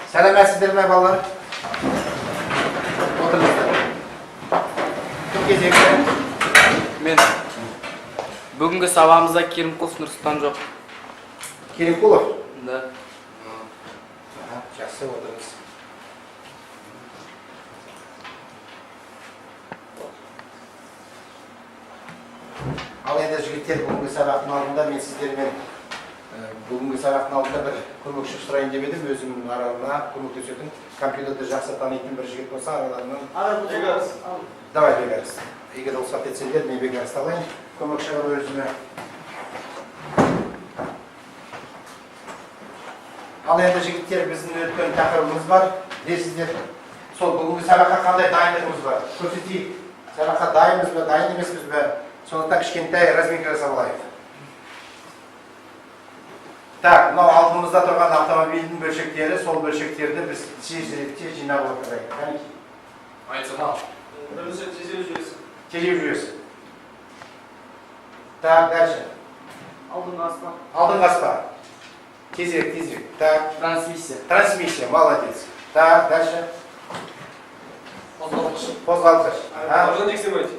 Сәлеметсіздер ме, балалар? Отырыңыздар. Кім кезекті? Мен. Бүгінгі сабағымызда Керімқұлов Нұрсұлтан жоқ. Керімқұлов? Да. Жақсы, отырыңыз. Ал енді жігіттер, бүгінгі сабақтың алдында мен сіздермен бүгінгі сабақтың алдында бір көмекші сұрайын деп едім, өзімнің араларына көмектесетін, компьютерді жақсы танитын бір жігіт болса араларынан. Давай, Бекарыс. Егер рұқсат етсеңдер, мен Бекарысты алайын. Көмекші қылып өзіме. Ал енді жігіттер, біздің өткен тақырыбымыз бар. Білесіздер, сол бүгінгі сабаққа қандай дайындығымыз бар? Көрсетейік. Сабаққа дайынбыз ба, дайын емеспіз бе? Сондықтан кішкентай разминка жасап алайық. Так, мынау алдымызда тұрған автомобильдің бөлшектері, сол бөлшектерді біз тез жинап отырайық. Қанекей? Айтсам. Бірінші тежеу жүйесі. Тежеу жүйесі. Так, дальше. Алдыңғы аспа. Алдыңғы аспа. Тезірек. Так. Трансмиссия. Трансмиссия, молодец. Так, дальше. Қозғалтқыш. Можно тексермейді.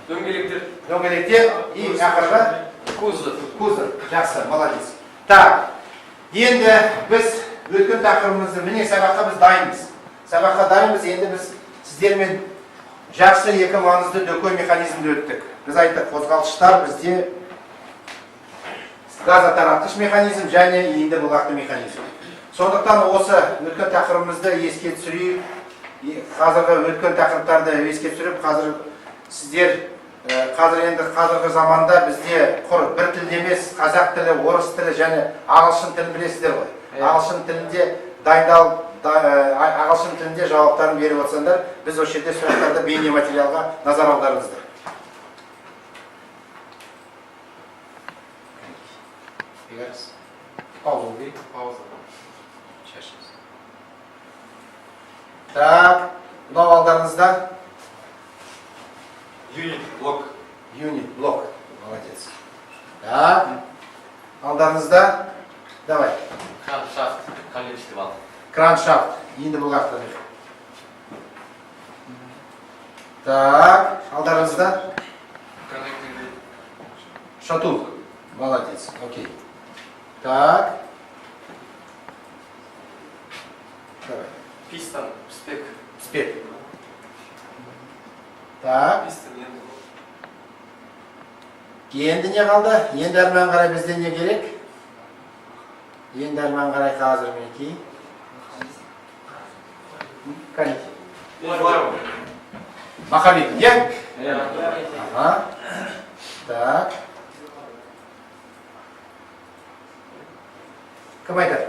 Дөңгелектер и ақырғы кузов. Жақсы, молодец. Так, енді біз өткен тақырыбымызды, міне сабаққа біз дайынбыз. Сабаққа дайынбыз, енді біз сіздермен жақсы екі маңызды дөкей механизмді өттік. Біз айттық, қозғалтқыштар бізде газотаратқыш механизм және иінді бұлақты механизм. Сондықтан осы өткен тақырыбымызды еске түсірейік. Қазіргі өткен тақырыптарды еске түсіріп, қазір сіздер қазіргі заманда бізде құр бір тілде емес, қазақ тілі, орыс тілі және ағылшын тілін білесіздер ғой. Ағылшын тілінде ағылшын тілінде жауаптарын беріп отырсаңдар, біз осы жерде сұрақтарды бейне материалға назар аударыңыздар. Пауза берейік. Так, мынау алдарыңызда Юнит, блок. Молодец. Так. Алдарыңызда. Давай. Краншафт. Енді бұлақты. Так. Алдарыңызда. Шатук. Молодец. Окей. Так. Давай. Пистон. Спек. Так. Енді не қалды? Енді әрмен қарай бізде не керек? Енді әрмен қарай қазір мінекей. Қанекей? Махабит, е? Ага. Так. Кім айтады?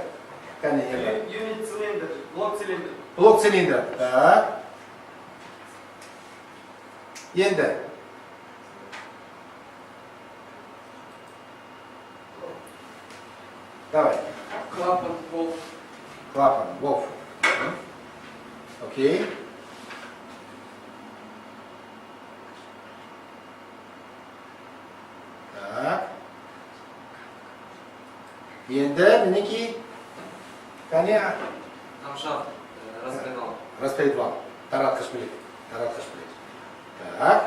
Юнит цилиндр, блок цилиндр. Блок цилиндр. Так. Енді. Давай. Клапан, волф. Клапан, волф. Окей. Так. Енді мінекей. Кәне? Тамшат. Распредвал. Таратқыш білек. Так.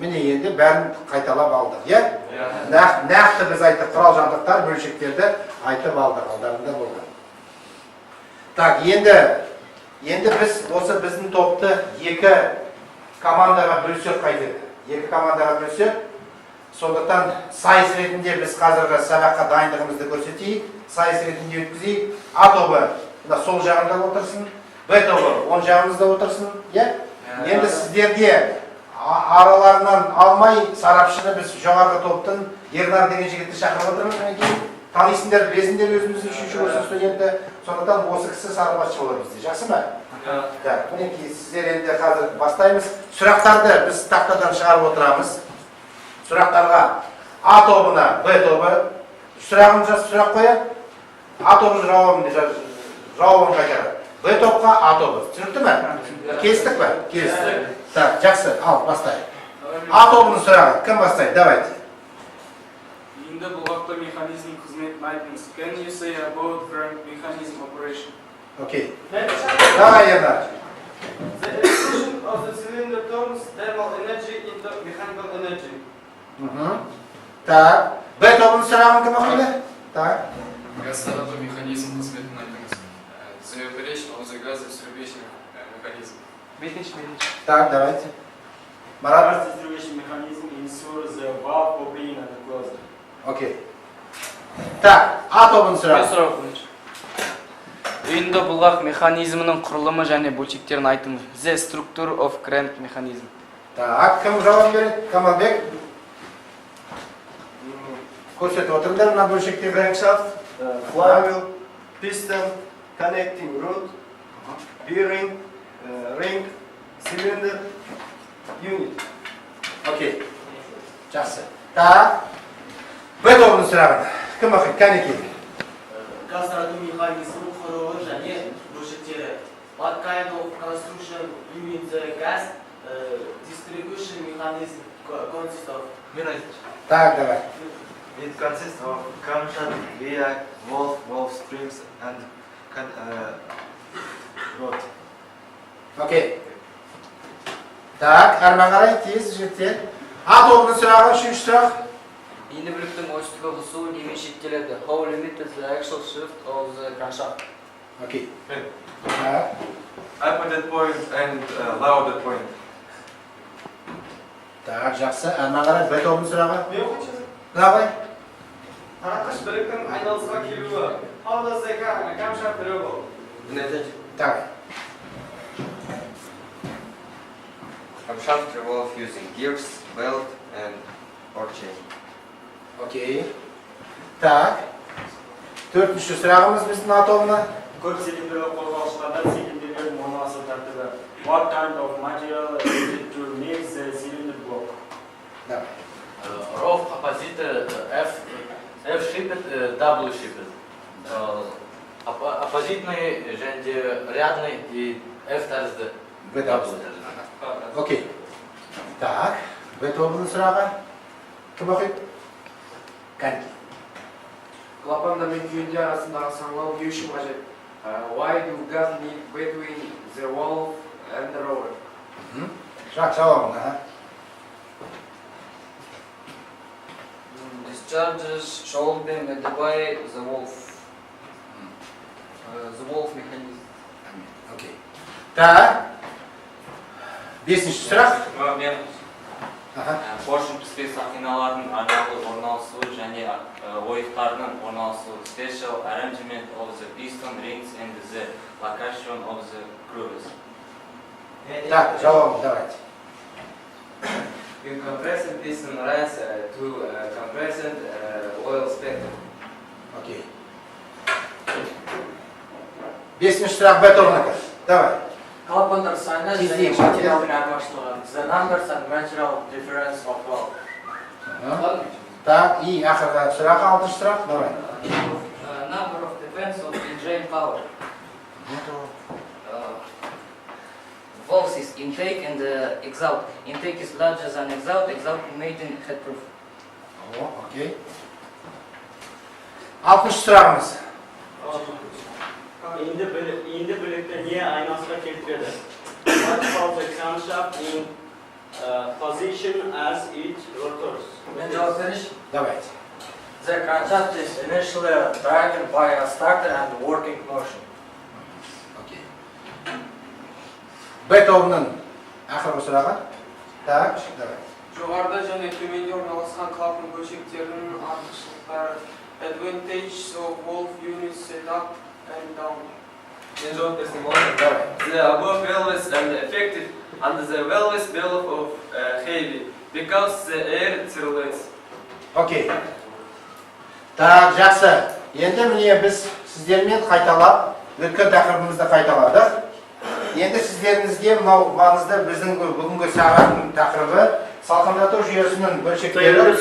Міне енді бәрін қайталап алдық, е? Нақты біз айттық, құрал жабдықтар, бөлшектерді айтып алдық, алдарында болған. Так, енді біз осы біздің топты екі командаға бөлсек қайтеді. Екі командаға бөлсек, сондықтан сайыс ретінде біз қазіргі сабаққа дайындығымызды көрсетейік, сайыс ретінде өткізейік. А тобы сол жағында отырсын, Б тобы оң жағымызда отырсын, е? Енді сіздерге араларынан алмай сарапшыны біз жоғарғы топтың Ернар деген жігітті шақырып отырмыз. Танисыңдар, білесіңдер өзіміздің үшінші курс студенті. Сондықтан осы кісі сарапшы болады бізде. Жақсы ма? Так, мінекей сіздер енді қазір бастаймыз. Сұрақтарды біз тақтадан шығарып отырамыз. Сұрақтарға А тобына Б тобы сұрақ қояды. А тобы жауабын қайтарады. Б топқа А тобы. Түсінікті ме? Келістік пе? Келістік. Так, жақсы, ал, бастайық. А тобының сұрағы, кім бастайды? Давайте. Endi bulg'oqda mexanizm xizmatini aytamiz. Can you say about crank mechanism operation? Окей. Давай, Ернар. The explosion of the cylinder turns thermal energy into mechanical energy. Так. Б тобының сұрағын кім оқиды? Так. Газ тарату механизм қызметін айтыңыз. The operation of the gas distribution mechanism. Так, давайте. Марат? Gas distribution mechanism ensures the valve opening and closing. Окей. Так, А тобының Мен сұрағы. сұрақ қойыңызшы. Үйінді бұлғақ механизмінің құрылымы және бөлшектерін айтыңыз. The structure of crank mechanism. Так, кім жауап береді? Камалбек? Көрсетіп отырыңдар мына бөлшектерді. Crankshaft, flywheel, piston, connecting rod, bearing, ring, cylinder, unit. Окей. Жақсы. Так. Б тобының сұрағын. Кім оқиды? Кәнекей. Газ тарату механизмінің құрылымы және бөлшектері. What kind of construction unit the gas distribution mechanism consists of? Так, давай. It consists of camshaft, viac, valve strings, and rod. Окей. Так, әрмен қарай, тез жігіттер. А тобының сұрағы, үшінші сұрақ. Енді бүліктің ойыстығы қысуы немен шектеледі? How limited the actual shift of the crankshaft? Окей. Так. Up at that point and low at that point. Так, жақсы. Әрмен қарай, Б тобының сұрағы. Мен оқиыншы. Давай. Таратқыш біліктің айналысқа келуі. How does the camshaft revolve? Давай. Camshaft revolve using gears, belt, and or chain. Окей. Так. Төртінші сұрағымыз біздің А тобына. Көп цилиндрлі қозғалыштарда цилиндрлердің орналасу тәртібі. What kind of material is it to make the cylinder block? Давай. Rov оппозиты F-shaped, W-shaped. Оппозитный, және рядный и F тәрізді. Б тобы. Окей. Так. Б тобының сұрағы. Кім оқиды? Кәнекей. Клапанда мен түйінді арасындағы саңылау не үшін қажет? Why do gas need between the valve and the roller? Жақ жауабын. Discharges should be made by the valve. The valve mechanism. Окей. Так. Бесінші сұрақ. Мен Аха. поршень піспе сақиналардың арналы орналасуы және ойықтардың орналасуы. Special arrangement of the piston rings and the location of the grooves. Так, жауабын давайте. In compressing piston runs to compressed oil spectrum. Окей. Бесінші сұрақ Б тобынікі. Давай. Клапандар саны және материалдың айырмашылығы. The numbers and material difference of valve. Так, и ақырғы сұрақ, алтыншы сұрақ. Давай. Number of depends on engine power. Valves is intake and exhaust. Intake is larger than exhaust. Exhaust mating headproof. Окей. Алтыншы сұрағымыз. Endi bilekte niye aynasına getirdi? What about the camshaft in position as it rotors? Мен жауап берейінші. Давайте. The crankshaft is initially driven by a starter and working motion. Окей. Б тобының ақырғы сұрағы. Так, давай. Жоғарыда және төменде орналасқан клапан бөлшектерінің артықшылықтары. Advantages of valve unit setup and down. Мен жауап берсем болады. Давай. The above valve is effective and the valve valve of heavy because the air circulates. Окей. Так, жақсы. Енді міне біз сіздермен қайталап, өткен тақырыбымызды қайталадық. Енді сіздеріңізге мынау маңызды біздің бүгінгі сағаттың тақырыбы салқындату жүйесінің бөлшектері,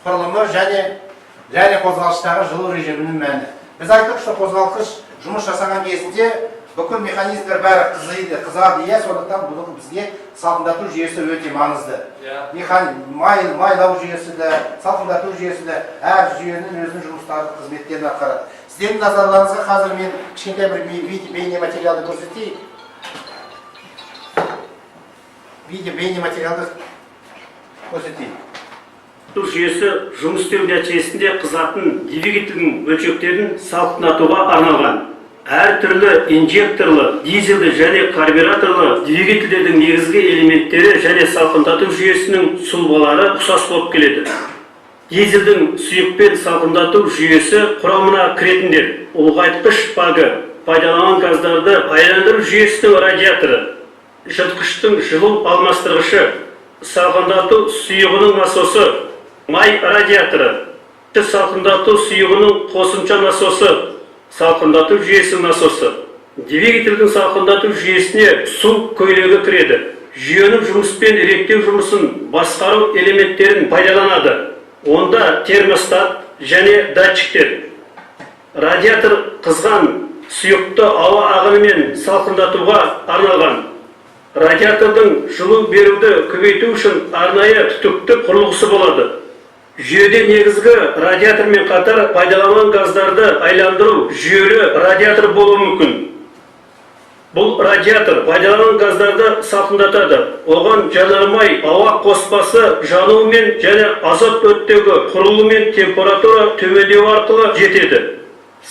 құрылымы және қозғалыштағы жылу режимінің мәні. Біз айттық, что қозғалғыш жұмыс жасаған кезінде бүкіл механизмдер бәрі қызады, иә, сондықтан бұның бізге салқындату жүйесі өте маңызды. Майлау жүйесі де, салқындату жүйесі де әр жүйенің өзінің жұмыстары қызметтерін атқарады. Сіздердің назарларыңызға қазір мен кішкентай бір бейнематериалды көрсетейін. Бейнематериалды көрсетейін. Жүйесі жұмыс істеу нәтижесінде қызатын двигательдің бөлшектерін салқындатуға арналған. Әр түрлі инжекторлы, дизельді және карбюраторлы двигательдердің негізгі элементтері және салқындату жүйесінің сұлбалары ұқсас болып келеді. Дизельдің сұйықпен салқындату жүйесі құрамына кіретіндер: ұлғайтқыш багы, пайдаланған газдарды айландыру жүйесінің радиаторы, жылытқыштың жылу алмастырғышы, салқындату сұйығының насосы, май радиаторы, салқындату сұйығының қосымша насосы, салқындату жүйесі насосы. Двигательдің салқындату жүйесіне су көйлегі кіреді. Жүйенің жұмыспен реттеу жұмысын басқару элементтерін пайдаланады. Онда термостат және датчиктер. Радиатор қызған сұйықты ауа ағынымен салқындатуға арналған. Радиатордың жылу беруді көбейту үшін арнайы түтікті құрылғысы болады. Жүйеде негізгі радиатормен қатар пайдаланған газдарды айландыру жүйелі радиатор болуы мүмкін. Бұл радиатор пайдаланған газдарды салқындатады. Оған жанармай ауа қоспасы жануымен және азот оттегі құрылуымен температура төмендеу арқылы жетеді.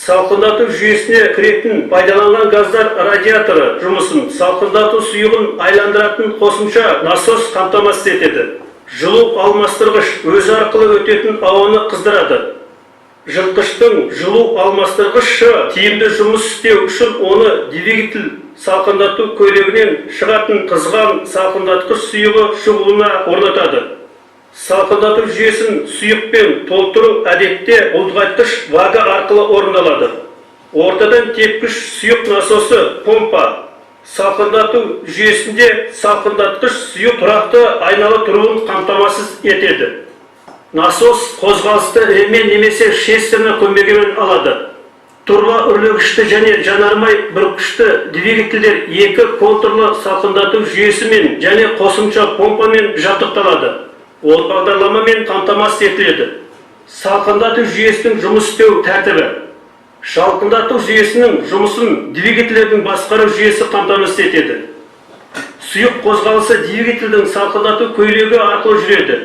Салқындату жүйесіне кіретін пайдаланған газдар радиаторы жұмысын салқындату сұйығын айландыратын қосымша насос қамтамасыз етеді. Жылу алмастырғыш өзі арқылы өтетін ауаны қыздырады. Жылытқыштың жылу алмастырғышы тиімді жұмыс істеу үшін оны двигатель салқындату көйлегінен шығатын қызған салқындатқыш сұйығы шығуына орнатады. Салқындату жүйесін сұйықпен толтыру әдетте ұлғайтқыш вага арқылы орындалады. Ортадан тепкіш сұйық насосы помпа. Салқындату жүйесінде салқындатқыш сұйық тұрақты айналы тұруын қамтамасыз етеді. Насос қозғалысты ремен немесе шестерінің көмегімен алады. Турбо үрлегішті және жанармай бүркішті двигательдер екі контурлы салқындату жүйесімен және қосымша помпамен жабдықталады. Ол бағдарламамен қамтамасыз етіледі. Салқындату жүйесінің жұмыс істеу тәртібі. Салқындату жүйесінің жұмысын двигательдердің басқару жүйесі қамтамасыз етеді. Сұйық қозғалысы двигательдің салқындату көйлегі арқылы жүреді.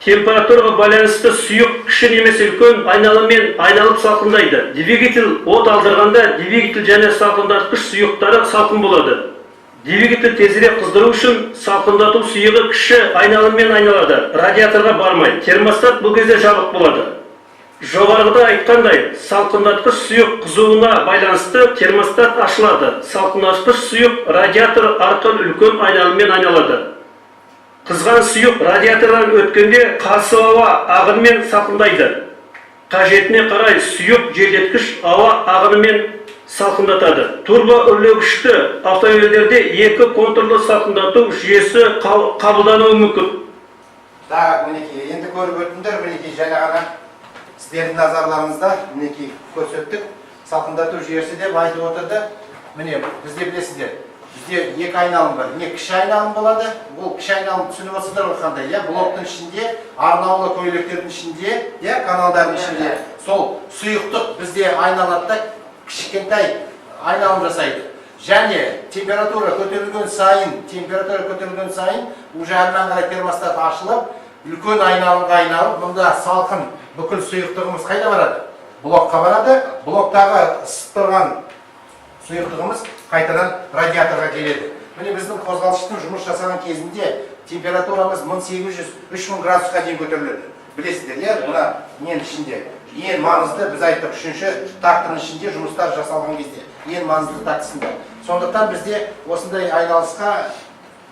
Температураға байланысты сұйық кіші немесе үлкен айналыммен айналып салқындайды. Двигатель от алдырғанда двигатель және салқындатқыш сұйықтары салқын болады. Двигатель тезірек қыздыру үшін салқындату сұйығы кіші айналыммен айналады. Радиаторға бармай. Термостат бұл кезде жабық болады. Жоғарғыда айтқандай, салқындатқыш сұйық қызуына байланысты термостат ашылады. Салқындатқыш сұйық радиатор арқылы үлкен айналыммен айналады. Қызған сұйық радиатордан өткенде қарсы ауа ағынымен салқындайды. Қажетіне қарай сұйық желдеткіш ауа ағынымен салқындатады. Турбо үрлегішті автомобильдерде екі контурлы салқындату жүйесі қабылдануы мүмкін. Мінекей, енді көріп өттіңдер, мінекей жаңа ғана сіздердің назарларыңызда мінекей көрсеттік. Салқындату жүйесі деп айтып отырды. Міне, бізде білесіздер, бізде екі айналым бар. Не кіші айналым болады. Бұл кіші айналым түсініп отырсыздар ғой қандай, блоктың ішінде, арнаулы көйлектердің ішінде, каналдардың ішінде сол сұйықтық бізде айналады, кішкентай айналым жасайды. Және температура көтерілген сайын, уже әрмен қарай термостат ашылып, үлкен айналымға айналып, мұнда салқын бүкіл сұйықтығымыз қайда барады? Блокқа барады. Блоктағы ысып тұрған сұйықтығымыз қайтадан радиаторға келеді. Міне біздің қозғалғыштың жұмыс жасаған кезінде температурамыз 1800-3000 градусқа дейін көтеріледі. Білесіздер, бұна ненің ішінде? Ең маңызды, біз айттық, үшінші тактың ішінде жұмыстар жасалған кезде. Ең маңызды тактысында. Сондықтан бізде осындай айналысқа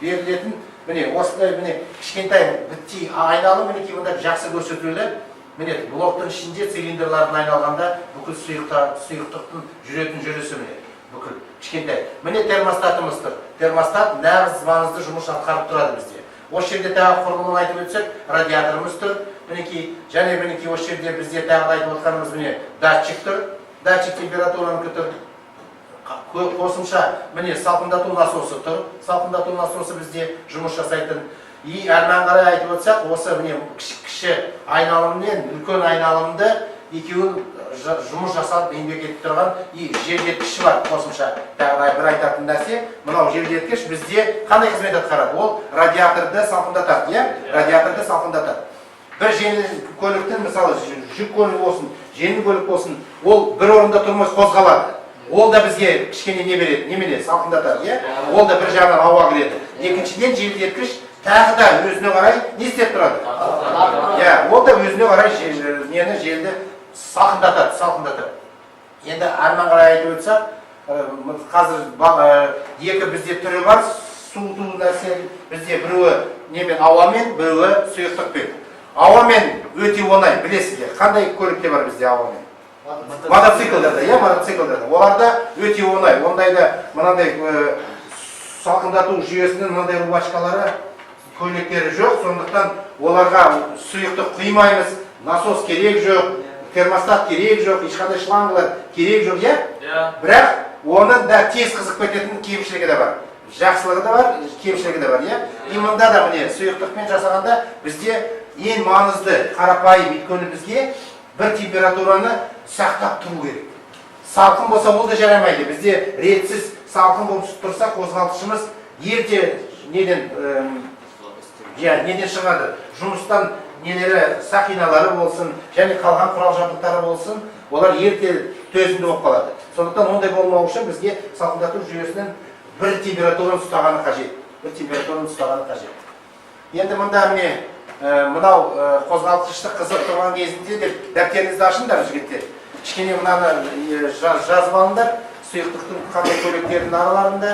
берілетін, міне осындай кішкентай бітті айналым мінекей мұнда жақсы көрсетілді. Міне блоктың ішінде цилиндрлардың айналғанда бүкіл сұйықтықтың жүретін жүрісі міне бүкіл кішкентай. Міне термостатымыз тұр. Термостат нағыз маңызды жұмыс атқарып тұрады бізде. Осы жерде тағы құрылымын айтып өтсек, радиаторымыз тұр. Мінекей, және мінекей осы жерде бізде тағы айтып отқанымыз міне датчик тұр. Датчик температураны қосымша міне салқындату насосы тұр. Салқындату насосы бізде жұмыс жасайтын. И әрмен қарай айтып отырсақ, осы міне кіші айналыммен үлкен айналымды екеуін жұмыс жасалып еңбек етіп тұрған и желдеткіші бар қосымша. Тағы бір айтатын нәрсе, мынау желдеткіш бізде қандай қызмет атқарады? Ол радиаторды салқындатады, иә? Радиаторды салқындатады. Бір жеңіл көліктің, мысалы, жүк көлік болсын, жеңіл көлік болсын, ол бір орында тұрмай қозғалады. Ол да бізге кішкене не береді, немене салқындатады, иә? Ол да бір жағынан ауа кіреді. Екіншіден желдеткіш тағы да өзіне қарай не істеп тұрады? Иә, ол да өзіне қарай желді салқындатады. Енді әрмен қарай айтып өтсек, қазір екі бізде түрі бар, суыту нәрсе, бізде біреуі немен ауамен, біреуі сұйықтықпен. Ауамен өте оңай, білесіздер, қандай көлікте бар бізде ауамен? Мотоциклдарда, иә, мотоциклдарда. Оларда өте оңай, ондайда мынандай салқындату жүйесінің мынандай рубашкалары көйлектері жоқ, сондықтан оларға сұйықтық құймаймыз, насос керек жоқ, термостат керек жоқ, ешқандай шлангылар керек жоқ, иә? Бірақ оның да тез қызып кететін кемшілігі де бар. Жақсылығы да бар, кемшілігі де бар, иә? И мында да міне сұйықтықпен жасағанда бізде ең маңызды қарапайым, өйткені бізге бір температураны сақтап тұру керек. Салқын болса ол да жарамайды. Бізде ретсіз салқын болып тұрса қозғалтқышымыз ерте неден шығады. Жұмыстан нелері, сақиналары болсын, және қалған құрал жабдықтары болсын, олар ерте төзімді болып қалады. Сондықтан ондай болмау үшін бізге салқындату жүйесінің бір температураны ұстағаны қажет. Бір температураны ұстағаны қажет. Енді мында мынау қозғалтқышты қызып тұрған кезінде дәптеріңізді ашыңдар, жігіттер. Кішкене мынаны жазып алыңдар, сұйықтықтың қандай көйлектердің араларында,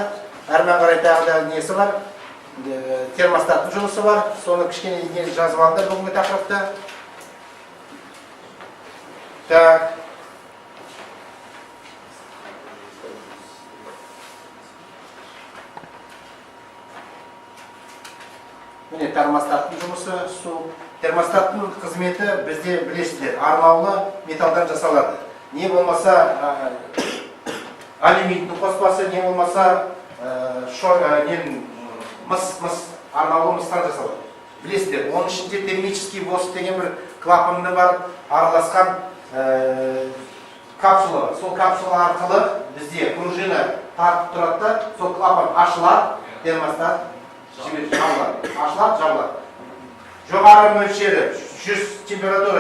әрмен қарай тағы да несі бар, термостаттың жұмысы бар, соны кішкене жазып алыңдар бүгінгі тақырыпта. Так. Міне термостаттың жұмысы, су. Термостаттың қызметі бізде білесіздер, арнаулы металдан жасалады. Не болмаса алюминийдің қоспасы, не болмаса мыс, арнаулы мыстан жасалады. Білесіздер, оның ішінде термический воск деген бір клапанды бар, араласқан капсула. Сол капсула арқылы бізде пружина тартып тұрады, сол клапан ашылады, термостат жабылады, ашылады, жабылады. Жоғары мөлшері температура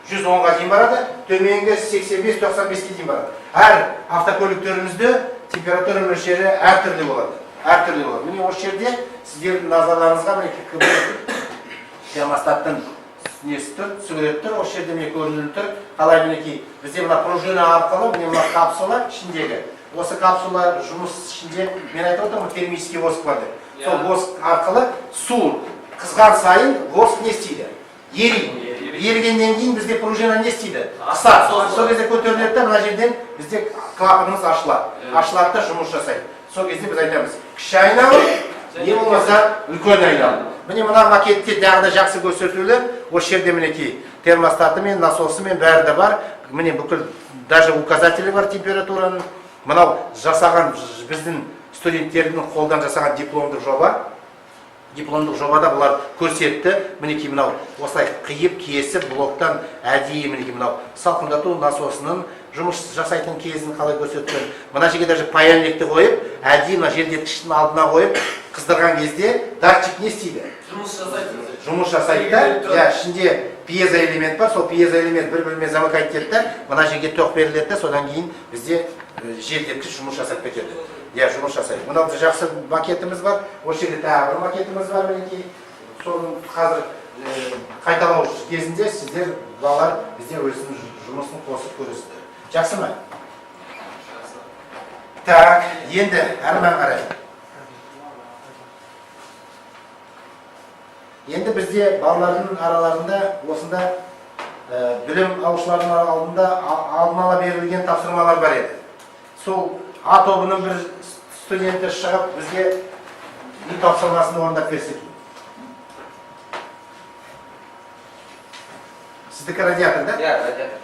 110-ға дейін барады, төменгі 85-95-ге дейін барады. Әр автокөліктерімізде температура мөлшері әртүрлі болады. Міне осы жерде сіздердің назарларыңызға термостаттың несі тұр, суреті тұр, осы жерде міне көрініп тұр. Қалай мінекей, бізде мына пружина арқылы, міне мына капсула ішіндегі. Осы капсула жұмыс ішінде, мен айтып отырмын, термический воск бар деп. Сол воск арқылы су қызған сайын воск не істейді? Ериді. Ерігеннен кейін бізде пружина не істейді? Қысады. Сол кезде көтеріледі де, мына жерден бізде клапанымыз ашылады. Ашылады да жұмыс жасайды. Сол кезде біз айтамыз, кіші айналым, не болмаса үлкен айналым. Міне мына макетте тағы да жақсы көрсетілді. Осы жерде мінекей термостатымен, насосымен бәрі де бар. Міне бүкіл даже указатели бар температураның. Мынау жасаған біздің студенттердің қолдан жасаған дипломдық жоба. Дипломдық жобада бұлар көрсетті. Мінекей мынау осылай қиып, кесіп, блоктан әдейі мінекей мынау салқындату насосының жұмыс жасайтын кезін қалай көрсеткен. Мына жерге даже паяльникті қойып, әдейі мына желдеткіштің алдына қойып, қыздырған кезде датчик не істейді? Жұмыс жасайды да. Я, ішінде пьезоэлемент бар, сол пьезоэлемент бір-бірімен замыкайды деді, мына жерге тоқ беріледі, содан кейін бізде желдеткіш жұмыс жасап кетеді. Я, жұмыс жасайды. Мынау жақсы макетіміз бар, осы жерде тағы бір макетіміз бар, мінекей. Соның қазір қайталау кезінде сіздер балалар бізде өзінің жұмысын қосып көресіздер. Жақсы ма? Так, енді әрмен қарай. Енді бізде балалардың араларында осында білім алушылардың алдында алдын ала берілген тапсырмалар бар еді. Сол А тобының бір студенті шығып бізге үй тапсырмасын орындап берсе. Сіздікі радиатор, да? Yeah, радиатор.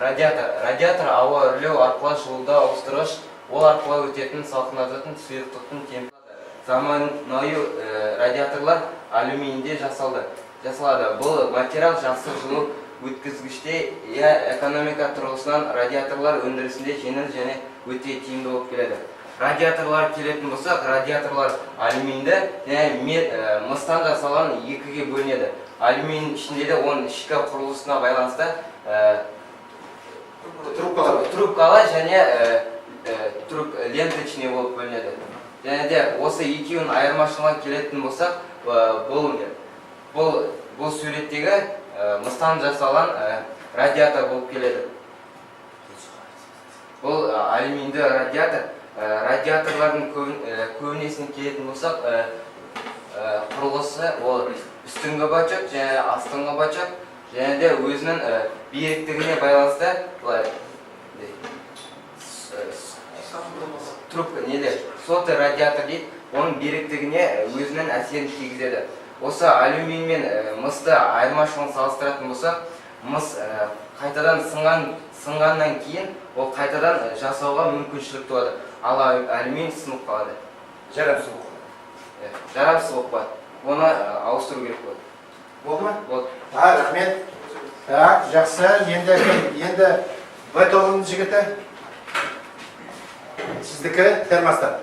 Радиатор ауа үрлеу арқылы жылуды ауыстырғыш, ол арқылы өтетін салқындататын сұйықтықтың температурасы. Заманауи радиаторлар алюминийде жасалады. Бұл материал жақсы жылу өткізгіште, экономика тұрғысынан радиаторлар өндірісінде жеңіл және өте тиімді болып келеді. Радиаторлар келетін болсақ, радиаторлар алюминді және мыстан жасалған екіге бөлінеді. Алюмин ішінде де оның ішкі құрылысына байланысты трубкалы және ленточный болып бөлінеді. Және де осы екеуінің айырмашылығына келетін болсақ, бұл суреттегі мыстан жасалған радиатор болып келеді. Бұл алюминді радиатор. Радиаторлардың көбінесіне келетін болсақ, құрылысы ол үстіңгі бачок және астыңғы бачок, және де өзінің биіктігіне байланысты соты радиатор дейді, оның биіктігіне өзінің әсерін тигізеді. Осы алюмин мен мысты айырмашылығын салыстыратын болсақ, мыс қайтадан сынғаннан кейін ол қайтадан жасауға мүмкіншілік туады. Ал алюмин сынып қалады. Жарамсыз болып қалады. Оны ауыстыру керек болады. Болды ма? Болды. Рахмет. Так, жақсы. Енді Б тобының жігіті. Сіздікі термостат.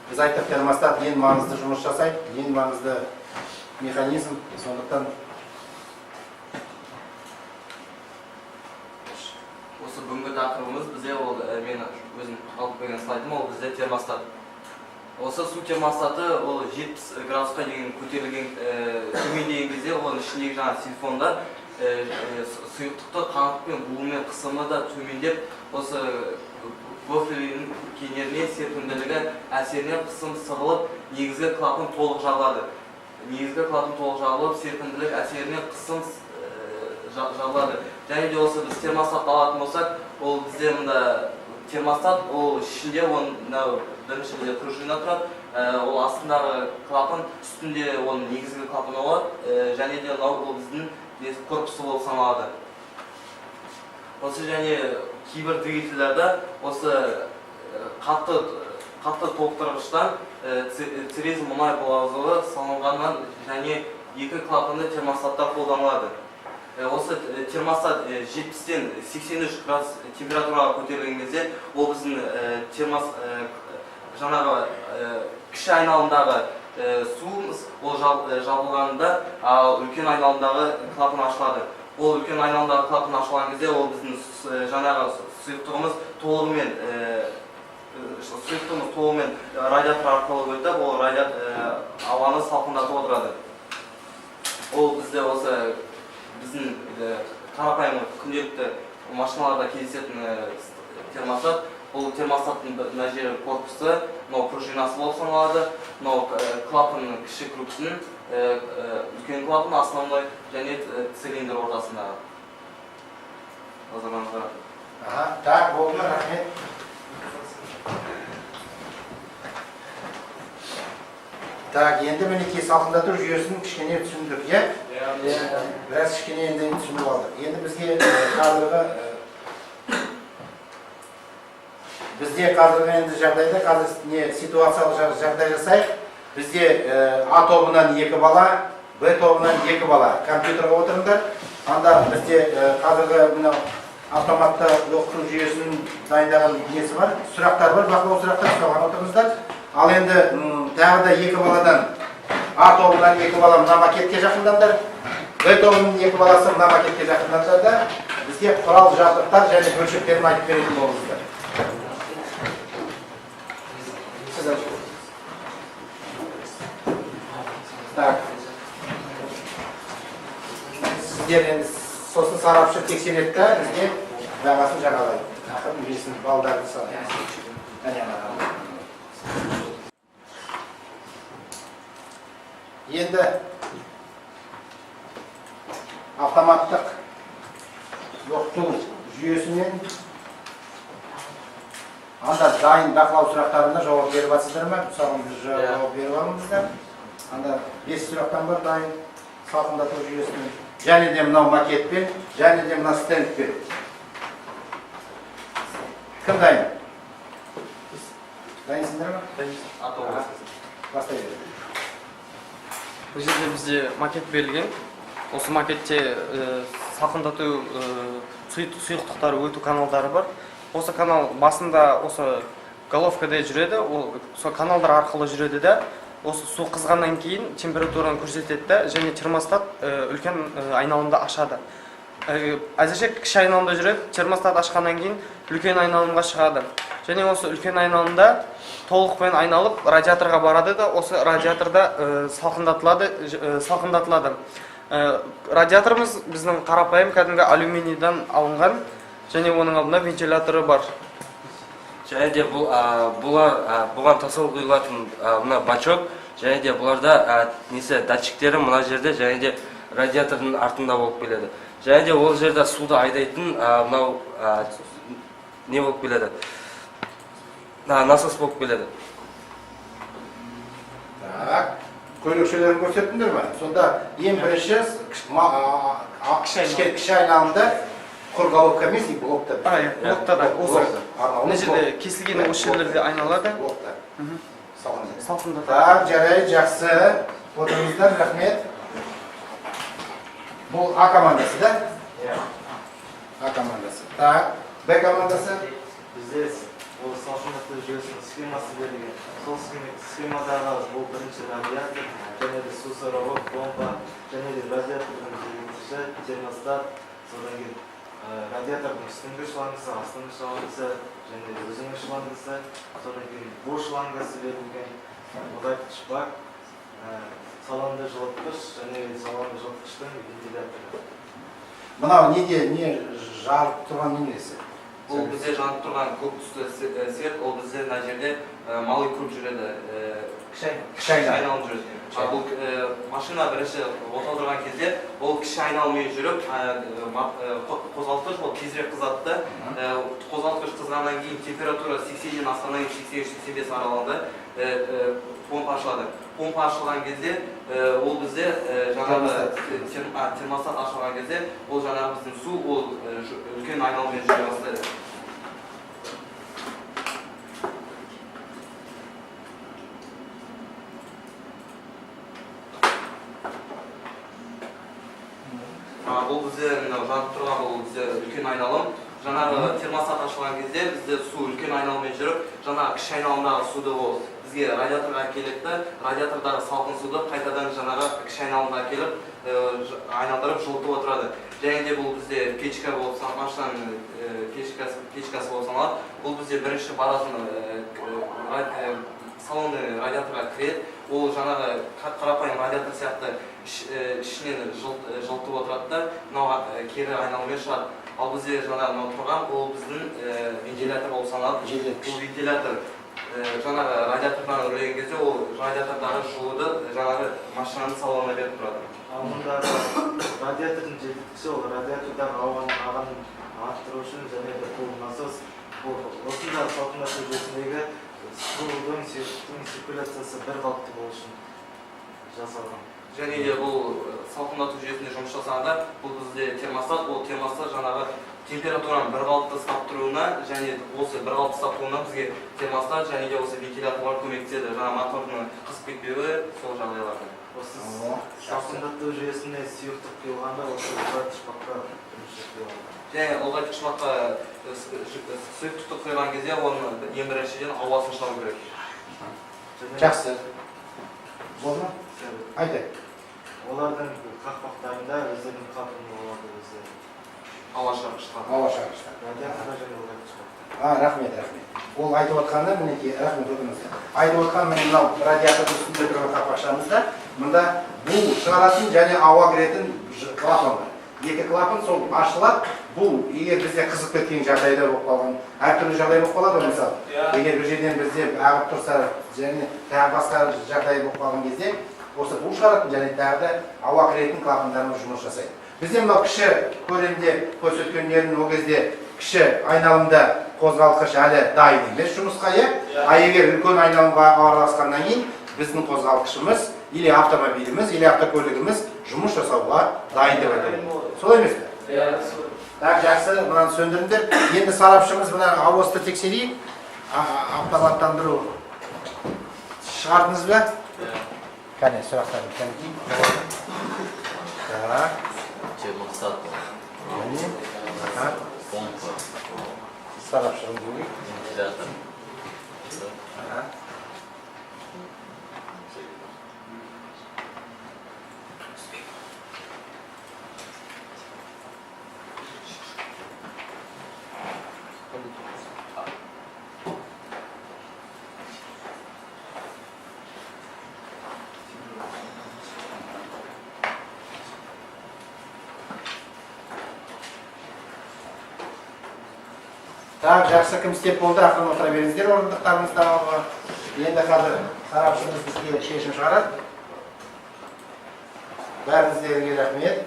Біз айттық, термостат ең маңызды жұмыс жасайды, ең маңызды механизм. Сондықтан осы бүгінгі тақырыбымыз бізде ол мен өзім алып келген слайдым, ол бізде термостат. Осы су термостаты ол 70 градусқа дейін көтерілген төмендеген кезде оның ішіндегі жаңа силиконда сұйықтықты қанытпен буымен қысымы да төмендеп, осы гофренің кенеріне серпімділігі әсерінен қысым сығылып, негізгі клапан толық жабылады. Негізгі клапан толық жабылып, серпімділік әсерінен қысым жабылады. Және де осы біз термостат алатын болсақ, ол бізде мұнда термостат, ол ішінде бірінші бізде пружина тұрады, ол астындағы клапан, үстінде оның негізгі клапан болады, және де ол біздің корпусы болып саналады. Осы және кейбір двигательдерді осы қатты толықтырғыштан церезий мұнай бұлауызығы салынғаннан және екі клапанды термостаттар қолданылады. Осы термостат 70-тен 83 градус температураға көтерілген кезде, ол біздің жаңағы кіші айналымдағы суымыз ол жабылғанында, үлкен айналымдағы клапан ашылады. Ол үлкен айналымдағы клапан ашылған кезде, ол біздің жаңағы сұйықтығымыз толығымен радиатор арқылы өтіп, ол ауаны салқындатып отырады. Ол бізде осы біздің қарапайым күнделікті машиналарда кездесетін термостат. Бұл термостаттың мына жері корпусы, пружинасы болып саналады. Клапанның кіші крупсының үлкен клапан основной және цилиндр ортасындағы. Так, болды, рахмет. Так, енді мінекей салқындату жүйесін кішкене түсіндік, біраз кішкене енді түсініп алдық. Енді бізде қазіргі енді жағдайда, қазір ситуациялық жағдай жасайық. Бізде А тобынан 2 бала, Б тобынан 2 бала компьютерға отырыңдар. Анда бізде қазіргі автоматты оқыту жүйесінің дайындаған несі бар, сұрақтар бар, бақылау сұрақтар соған отырыңыздар. Ал енді тағы да 2 баладан, А тобынан 2 бала мына макетке жақындандар, Б тобының 2 баласы мына макетке жақындандар да, бізге құрал жабдықтар және бөлшектерін айтып беретін болыңыздар. Так. Сіздер енді сосын сарапшы тексереді да, бізге бағасын жағалайды. Ақырын бесін балдарды саны. Енді автоматтық оқыту жүйесімен анда дайын бақылау сұрақтарына жауап беріп жатсыздар ма? Мысалы, жауап беріп алыңыздар. Анда 5 сұрақтан бар дайын салқындату жүйесімен. және де мынау макетпен, және де мына стендпен. Кім дайын? Дайынсыңдар ма? Атауы. Бастай береді. Бұл жерде бізде макет берілген. Осы макетте салқындату сұйықтықтары өту каналдары бар. Осы канал басында осы головкада жүреді, ол сол каналдар арқылы жүреді да, осы су қызғаннан кейін температураны көрсетеді да, және термостат үлкен айналымда ашады. Әзірше кіші айналымда жүреді, термостат ашқаннан кейін үлкен айналымға шығады. Және осы үлкен айналымда толықпен айналып радиаторға барады да, осы радиаторда салқындатылады. Радиаторымыз біздің қарапайым кәдімгі алюминийдан алынған, және оның алдында вентиляторы бар. Және де бұған тасыл құйылатын мына бачок, және де бұларда датчиктері мына жерде, және де радиатордың артында болып келеді. Және де ол жерде суды айдайтын мынау не болып келеді? Насос болып келеді. Так, көйлекшелерін көрсеттіңдер ме? Сонда ең бірінші кіші айналымда құр головка емес, блокта. Блокта да. Мына жерде кесілген осы жерлерде айналады. Салқындатады. Так, жарайды, жақсы. Отырыңыздар, рахмет. Бұл А командасы, да? А командасы. Так, Б командасы. Бізде ол салқындату жүйесінің схемасы берілген. Сол схемадағы бұл бірінші радиатор, және де су сорғы, помпа, және де радиатордың желдеткіші, термостат, содан кейін радиатордың үстіңгі шлангысы, астыңғы шлангысы, және де өзіңгі шлангысы, содан кейін бұл шлангасы берілген, ұдайтқыш бак, салонды жылытқыш, және салонды жылытқыштың вентиляторы. Мынау не жарып тұрған несі? Ол бізде жанып тұрған көк түсті свет, ол бізде мына жерде малый круг жүреді, кіші айналым жүреді. Бұл машина бірінші оталдырған кезде, ол кіші айналыммен жүріп, қозғалтқыш ол тезірек қызатты. Қозғалтқыш қызғаннан кейін температура 80-ден асқаннан кейін 83-85 аралығында помпа ашылады. Помпа ашылған кезде, ол бізде жаңағы термостат ашылған кезде, ол жаңағы біздің су, ол үлкен айналыммен жүре бастайды. Бұл бізде жанып тұрған бұл бізде үлкен айналым. Жаңағы термостат ашылған кезде бізде су үлкен айналыммен жүріп, жаңағы кіші айналымдағы суды ол бізге радиаторға келеді, радиатордағы салқын суды қайтадан жаңағы кіші айналымға келіп, айналдырып жылытып отырады. Және де бұл бізде печка болып, машинаның печкасы болып саналады. Бұл бізде бірінші баратын салонный радиаторға кіреді. Ол жаңағы қарапайым радиатор сияқты ішінен жылытып отырады да, мынау кері айналыммен шығады. Ал бізде жаңағы тұрған, ол біздің вентилятор болып саналады. Бұл вентилятор жаңағы радиатордан үреген кезде, ол радиатордағы жылуды жаңағы машинаның салонына беріп тұрады. Ал мұндағы радиатордың желдеткіші, ол радиатордағы ауаның арттыру үшін, және де бұл насос, осында салқындату жүйесіндегі судың, сұйықтықтың циркуляциясы бір қалыпты болу үшін жасалған. Және де бұл салқындату жүйесінде жұмыс жасағанда, бұл бізде термостат, ол термостат жаңағы температураның бір қалыпты ұстап тұруына, және осы бір қалыпты ұстап тұруына бізге термостат және де осы вентиляторлар көмектеседі. Жаңа мотордың қызып кетпеуі сол жағдайларда. Осы салқындату жүйесіне сұйықтық құйылғанда, осы ұлғайтқыш бакқа құйылған. Және ұлғайтқыш бакқа сұйықтықты құйған кезде, оның ең біріншіден ауасын шығару керек. Жақсы. Болды ма? Айда. Олардың қақпақтарында өздерінің қатырын оларды өзі ауа шығарғыштар. Ауа шығарғыштар. Радиаторда және ұлғайтқыш бакта. Рахмет. Ол айтып отқаны, мінекей, рахмет отырыңыз. Айтып отқан мынау радиатордың үстінде тұрған қақпақшамызда, мұнда бұл шығаратын және ауа кіретін клапан бар. Екі клапан сол ашылады. Бұл егер бізде қызып кеткен жағдайда болып қалған, әртүрлі жағдай болып қалады мысалы. Егер бір жерден бізде ағып тұрса, және тағы басқа жағдай болып қалған кезде, осы бұл шығаратын және тағы да ауа кіретін клапандарымыз жұмыс жасайды. Бізде мынау кіші көлемде көрсеткендердің ол кезде кіші айналымда қозғалтқыш әлі дайын емес жұмысқа, а егер үлкен айналымға араласқаннан кейін біздің қозғалтқышымыз или автомобиліміз, или автокөлігіміз жұмыс жасауға дайын деп айтады. Солай емес пе? Так, жақсы, мынаны сөндіріңдер. Енді сарапшымыз мына авозды тексерейік. Автоматтандыру шығардыңыз ба? Кәне, сұрақтарын кәне. Так. Термостат. Помпа. Сарапшығын көрейік. Вентилятор. Так, жақсы, кім істеп болды, ақырын отыра беріңіздер орындықтарыңыздан алға. Енді қазір сарапшымыз бізге шешім шығарады. Бәріңіздерге рахмет.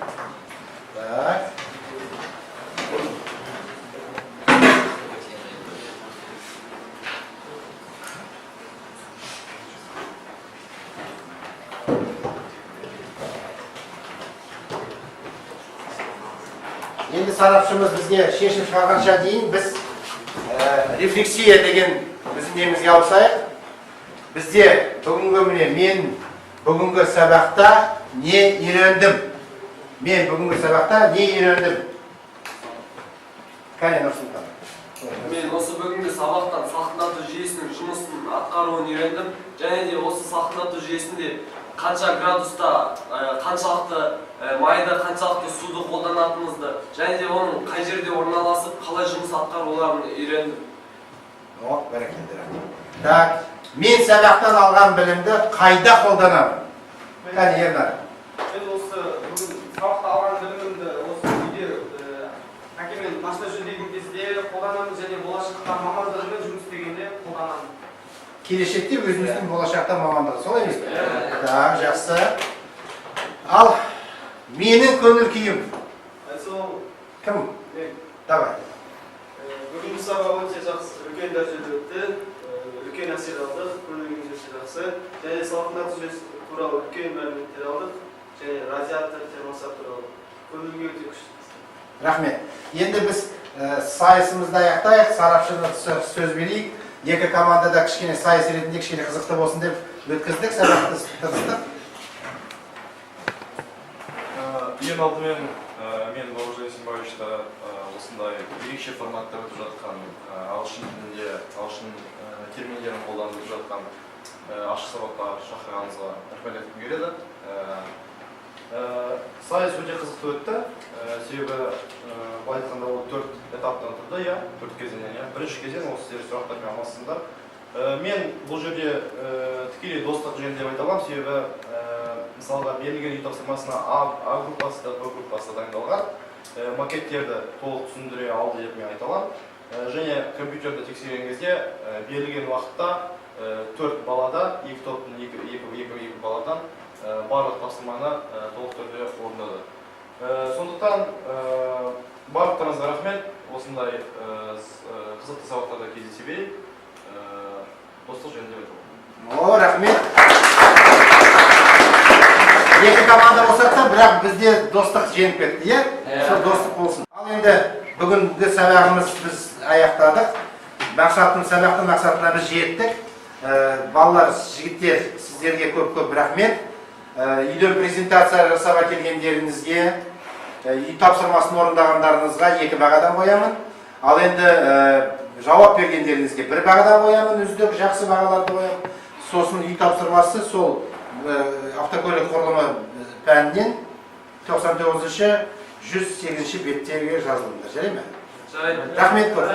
Так. Енді сарапшымыз бізге шешім шығарғанша дейін біз рефлексия деген біздің немізге алсайық. Бізде мен бүгінгі сабақта не үйрендім? Мен бүгінгі сабақта не үйрендім? Кәне Нұрсұлтан. Мен осы бүгінгі сабақтан салқындату жүйесінің жұмысын атқаруын үйрендім. Және де осы салқындату жүйесінде қанша градуста, қаншалықты майда, қаншалықты суды қолданатынымызды, және де оның қай жерде орналасып, қалай жұмыс атқаруларын үйрендім. О, бәрекелді. Так, мен сабақтан алған білімді қайда қолданамын? Кәне Ернар. Мен осы бүгін сабақта алған білімімді осы үйде әкемен машина жөндеген кезде қолданамын, және болашақта мамандығыммен жұмыс істегенде қолданамын. Келешекте өзіміздің болашақта мамандығы, солай емес пе? Так, жақсы. Ал менің көңіл күйім. Кім? Давай. Бүгінгі сабақ өте жақсы, үлкен дәрежеде өтті, үлкен әсер алдық, көңіліміз өте жақсы. Және салқындату жүйесі туралы үлкен мәліметтер алдық, және радиатор, термостат туралы көңілге өте күшті. Рахмет. Енді біз сайысымызды аяқтайық, сарапшыны сөз берейік. Екі командада кішкене сайыс ретінде кішкене қызықты болсын деп өткіздік, сабақты қызықтық. Ең алдымен мен Бауыржан Есенбаевичта осындай ерекше форматта өтіп жатқан ағылшын тілінде ағылшын терминдерін қолданып жатқан ашық сабаққа шақырғаныңызға рахмет айтқым келеді. Сайыс өте қызықты өтті. Себебі былай айтқанда ол 4 этаптан тұрды, 4 кезеңнен. Бірінші кезең осы сіздер сұрақтармен алмассыздар. Мен бұл жерде тікелей достық жөнінде деп айта аламын, себебі мысалға берілген үй тапсырмасына А группасы да Б группасы дайындалған. Макеттерді толық түсіндіре алды деп мен айта аламын. Және компьютерді тексерген кезде берілген уақытта 4 балада, 2 топтың 2 баладан барлық тапсырманы толық түрде орындады. Сондықтан барлықтарыңызға рахмет. Осындай қызықты сабақтарда кездесе берейік. Достық жөнінде айтамын. О, рахмет. Екі команда болсақ та, бірақ бізде достық жеңіп кетті, иә? Сол достық болсын. Ал енді бүгінгі сабағымыз біз аяқтадық. Сабақтың мақсатына біз жеттік. Балалар, жігіттер, сіздерге көп-көп рахмет. Үйден презентация жасап келгендеріңізге, үй тапсырмасын орындағандарыңызға 2 бағадан қоямын. Ал енді жауап бергендеріңізге 1 бағадан қоямын, үздік жақсы бағаларды қоямын. Сосын үй тапсырмасы сол автокөлік құрылымы пәнінен 99-108 беттерге жазылыңдар, жарай ма? Жарайды. Рахмет көп.